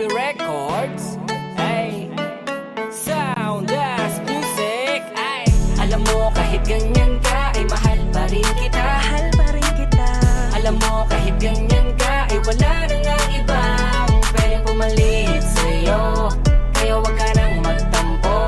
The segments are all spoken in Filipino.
Happy Records. Ay, sound as music. Ay, alam mo kahit ganyan ka ay mahal pa rin kita. Mahal pa rin kita. Alam mo kahit ganyan ka ay wala na nga ibang pwedeng pumalit sa'yo. Kaya wag ka nang magtampo.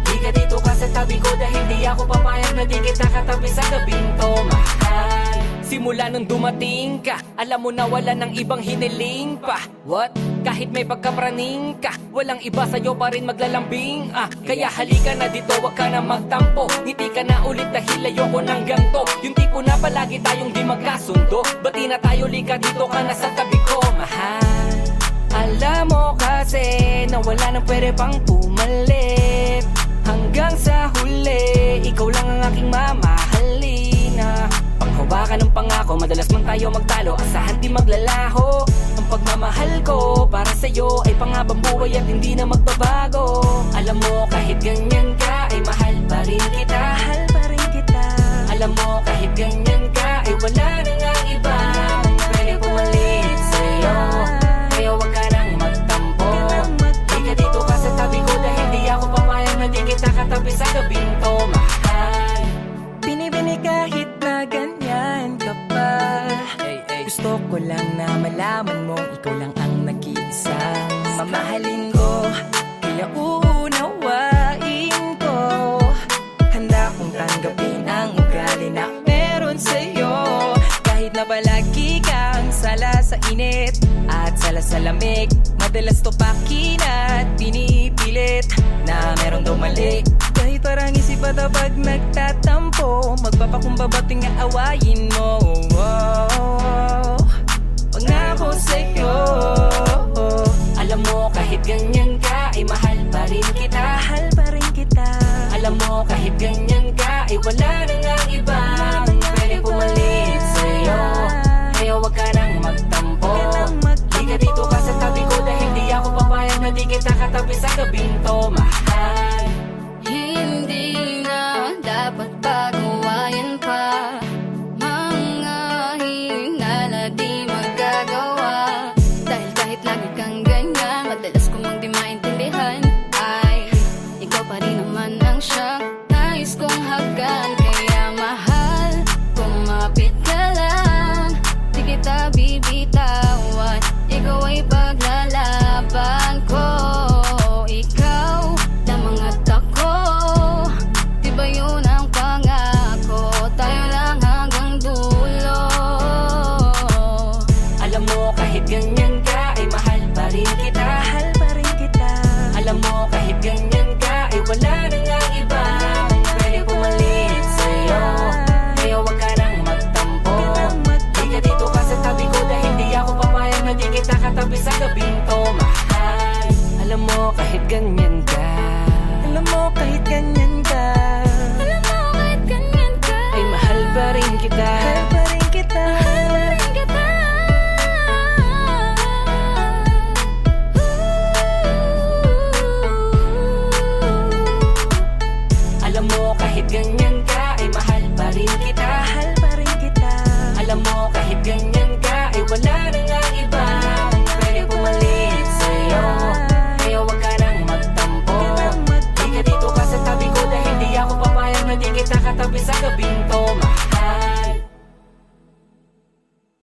Di ka dito ka sa tabi ko dahil di ako papayag na di kita katabi sa gabing to, mahal. Simula nung dumating ka, alam mo na wala nang ibang hiniling pa. What? Kahit may pagkapraning ka, walang iba sa'yo pa rin maglalambing. Kaya halika na dito, wag ka na magtampo. Ngiti ka na ulit dahil ayoko ng ganto. Yung tipo na palagi tayong di magkasundo. Bati na tayo, lika dito ka na sa tabi ko, mahal. Alam mo kasi na wala nang pwede pang pumalit. Hanggang sa huli, ikaw lang ang aking mamahalin. Panghawakan ng pangako, madalas man tayo magtalo. Asahan di maglalaho. Ang pagmamahal ko para sa'yo ay panghabang buhay at hindi na magbabago. Alam mo kahit ganyan ka ay mahal pa rin kita. Mahal pa rin kita. Alam mo kahit ganyan ka ay wala na nga iba pwede pumalit sa'yo. Kaya wag ka nang magtampo. Di ka dito ka sa tabi ko dahil di ako papayag na di kita katabi sa gabing to, mahal. Binibini kahit na ganyan ka pa. Gusto ko lang na malaman mo ikaw lang ang nag-iisang mamahalin ko. Kaya uunawain ko. Handa kong tanggapin ang ugali na meron sa'yo. Kahit na palagi kang sala sa init at sala sa lamig, madalas topakin at pinipilit na meron daw mali. Kahit parang isip at pag nagtatampo, magpapakumbabating nga awayin mo. Pangako sa'yo. Alam mo kahit ganyan ka ay mahal pa rin kita. Mahal pa rin kita. Alam mo kahit ganyan ka ay wala na nga ibang pwede pumalit sa'yo. Kaya wag ka nang magtampo. Di ka dito ka sa tabi ko dahil di ako papayag na di kita katabi sa gabing to, mahal. Hindi na dapat pagawain pa mga hinala di magagawa. Dahil kahit lagi kang ganyan, madalas ko mang di maintindihan, ay ikaw pa rin naman ang siyang nais kong hagan. Kaya mahal, kumapit ka lang, di kita bibitawan. Ikaw ay paglalaban ko. Ikaw lamang at ako, di ba yun ang pangako? Tayo lang hanggang dulo. Alam mo kahit ganyan ka ay mahal pa rin kita. Mahal pa rin kita. Alam mo kahit ganyan ka ay wala na nga iba pwede pumalit sa'yo. Kaya wag ka nang magtampo. Di ka dito ka sa tabi ko dahil di ako papayag na di kita katabi sa gabing to, mahal. Alam mo kahit ganyan ka. Alam mo kahit ganyan